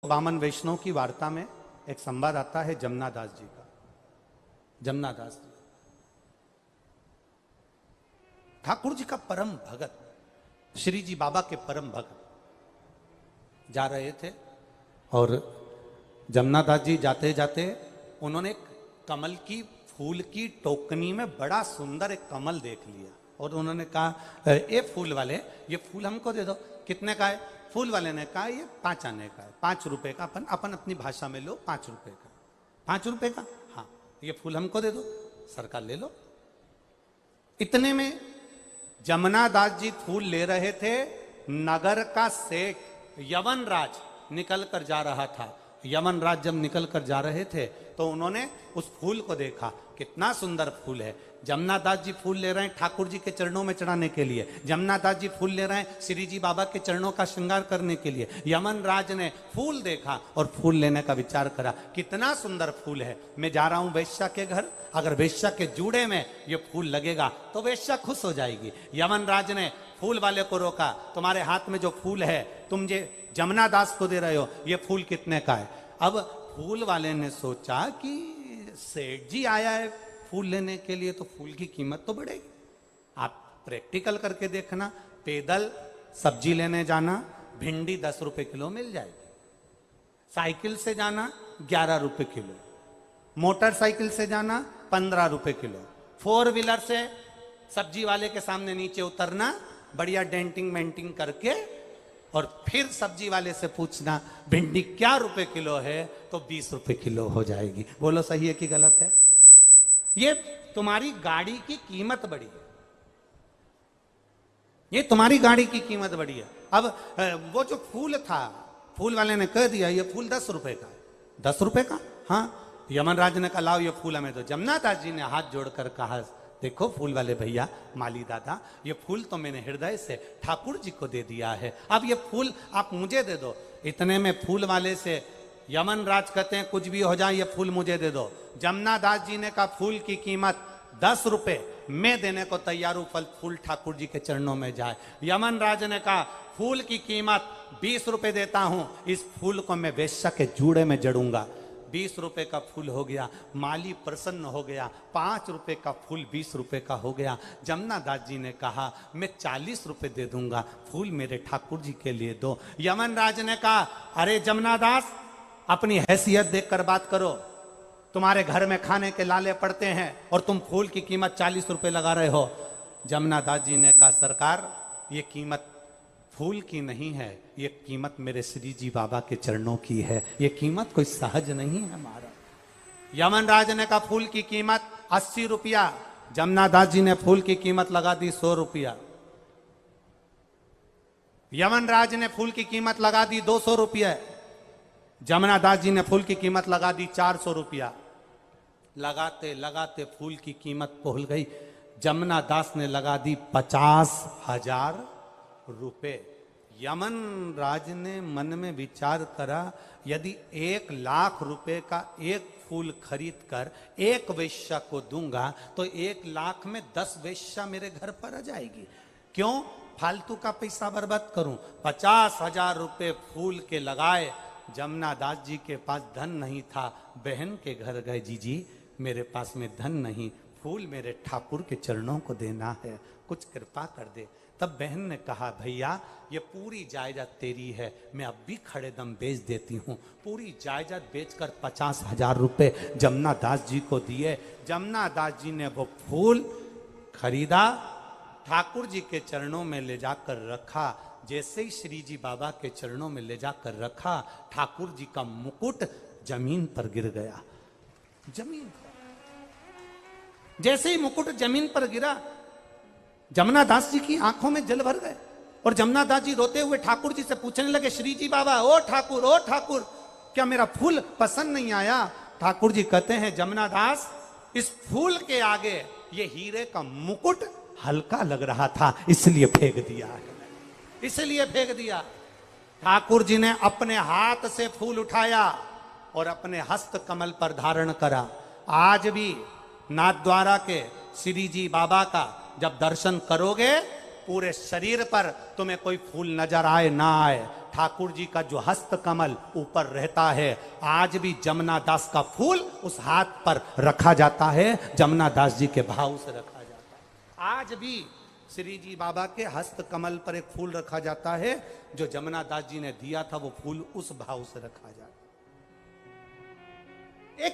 वामन वैष्णव की वार्ता में एक संवाद आता है जमुना दास जी का। जमुना दास जी ठाकुर जी का परम भगत, श्री जी बाबा के परम भगत जा रहे थे और जमुना दास जी जाते जाते उन्होंने एक कमल की फूल की टोकनी में बड़ा सुंदर एक कमल देख लिया और उन्होंने कहा ए फूल वाले, ये फूल हमको दे दो। कितने का है? फूल वाले ने कहा ये 5 आने का है, 5 रुपए का। अपन अपनी भाषा में लो, 5 रुपए का। 5 रुपए का? हाँ, ये फूल हमको दे दो, सरकार ले लो। इतने में जमुना दास जी फूल ले रहे थे। नगर का सेठ यवन राज निकल कर जा रहा था। यमन राज जब निकल कर जा रहे थे तो उन्होंने उस फूल को देखा, कितना सुंदर फूल है। जमुना दास जी फूल ले रहे हैं ठाकुर जी के चरणों में चढ़ाने के लिए। जमुना दास जी फूल ले रहे हैं श्री जी बाबा के चरणों का श्रृंगार करने के लिए। यमन राज ने फूल देखा और फूल लेने का विचार करा, कितना सुंदर फूल है। मैं जा रहा हूं वेश्या के घर, अगर वेश्या के जूड़े में ये फूल लगेगा तो वेश्या खुश हो जाएगी। यमन राज ने फूल वाले को रोका, तुम्हारे हाथ में जो फूल है तुम जे जमुना दास को दे रहे हो, ये फूल कितने का है? अब फूल वाले ने सोचा कि सेठ जी आया है फूल लेने के लिए तो फूल की कीमत तो बढ़ेगी। आप प्रैक्टिकल करके देखना, पैदल सब्जी लेने जाना भिंडी 10 रुपए किलो मिल जाएगी, साइकिल से जाना 11 रुपए किलो, मोटरसाइकिल से जाना 15 रुपए किलो, 4 व्हीलर से सब्जी वाले के सामने नीचे उतरना बढ़िया डेंटिंग मेंटिंग करके और फिर सब्जी वाले से पूछना भिंडी क्या रुपए किलो है, तो 20 रुपए किलो हो जाएगी। बोलो सही है कि गलत है? ये तुम्हारी गाड़ी की कीमत बढ़ी है, ये तुम्हारी गाड़ी की कीमत बढ़ी है। अब वो जो फूल था, फूल वाले ने कह दिया ये फूल 10 रुपए का है। 10 रुपए का? हाँ। यमन राज ने कहा लाओ ये फूल हमें दो। जमुना दास जी ने हाथ जोड़कर कहा देखो फूल वाले भैया, माली दादा, ये फूल तो मैंने हृदय से ठाकुर जी को दे दिया है, अब ये फूल आप मुझे दे दो। इतने में फूल वाले से यमन राज कहते हैं कुछ भी हो जाए ये फूल मुझे दे दो। जमुना दास जी ने कहा फूल की कीमत 10 रुपए, मैं देने को तैयार हूं, फूल ठाकुर जी के चरणों में जाए। यमन राज ने कहा फूल की कीमत 20 रुपए देता हूं, इस फूल को मैं वेश्या के जूड़े में जड़ूंगा। 20 रुपए का फूल हो गया, माली प्रसन्न हो गया। 5 रुपए का फूल 20 रुपए का हो गया। जमुना दास जी ने कहा मैं 40 रुपए दे दूंगा, फूल मेरे ठाकुर जी के लिए दो। यमन राज ने कहा अरे जमुना दास, अपनी हैसियत देखकर बात करो, तुम्हारे घर में खाने के लाले पड़ते हैं और तुम फूल की कीमत 40 रुपए लगा रहे हो। जमुना दास जी ने कहा सरकार ये कीमत फूल की नहीं है, ये कीमत मेरे श्री जी बाबा के चरणों की है, ये कीमत कोई सहज नहीं है हमारा। यमन राज ने कहा फूल की कीमत 80 रुपया। जमुना दास जी ने फूल की कीमत लगा दी 100 रुपया। यमन राज ने फूल की कीमत लगा दी 200 रुपया। जमुना दास जी ने फूल की कीमत लगा दी 400 रुपया। लगाते लगाते फूल की कीमत पहुंच गई, जमुना दास ने लगा दी 50,000 रुपए। यमन राज ने मन में विचार करा यदि 1 लाख रुपए का एक फूल खरीद कर एक वेश्या को दूंगा तो 1 लाख में 10 वेश्या मेरे घर पर आ जाएगी, क्यों फालतू का पैसा बर्बाद करूं। 50,000 रुपए फूल के लगाए। जमुना दास जी के पास धन नहीं था, बहन के घर गए, जीजी मेरे पास में धन नहीं, फूल मेरे ठाकुर के चरणों को देना है, कुछ कृपा कर दे। तब बहन ने कहा भैया ये पूरी जायदाद तेरी है, मैं अब भी खड़े दम बेच देती हूँ। पूरी जायदाद बेचकर 50,000 रुपए जमुना दास जी को दिए। जमुना दास जी ने वो फूल खरीदा, ठाकुर जी के चरणों में ले जाकर रखा। जैसे ही श्री जी बाबा के चरणों में ले जाकर रखा, ठाकुर जी का मुकुट जमीन पर गिर गया। जमीन पर जैसे ही मुकुट जमीन पर गिरा, जमुना दास जी की आंखों में जल भर गए और जमुना दास जी रोते हुए ठाकुर जी से पूछने लगे श्री जी बाबा, ओ ठाकुर, क्या मेरा फूल पसंद नहीं आया? ठाकुर जी कहते हैं जमुना दास, इस फूल के आगे ये हीरे का मुकुट हल्का लग रहा था, इसलिए फेंक दिया है, इसलिए फेंक दिया। ठाकुर जी ने अपने हाथ से फूल उठाया और अपने हस्त कमल पर धारण करा। आज भी नाथद्वारा के श्री जी बाबा का जब दर्शन करोगे पूरे शरीर पर तुम्हें कोई फूल नजर आए ना आए, ठाकुर जी का जो हस्त कमल ऊपर रहता है, आज भी जमुना दास का फूल उस हाथ पर रखा जाता है, जमुना दास जी के भाव से रखा जाता है। आज भी श्री जी बाबा के हस्त कमल पर एक फूल रखा जाता है, जो जमुना दास जी ने दिया था, वो फूल उस भाव से रखा जाता है। एक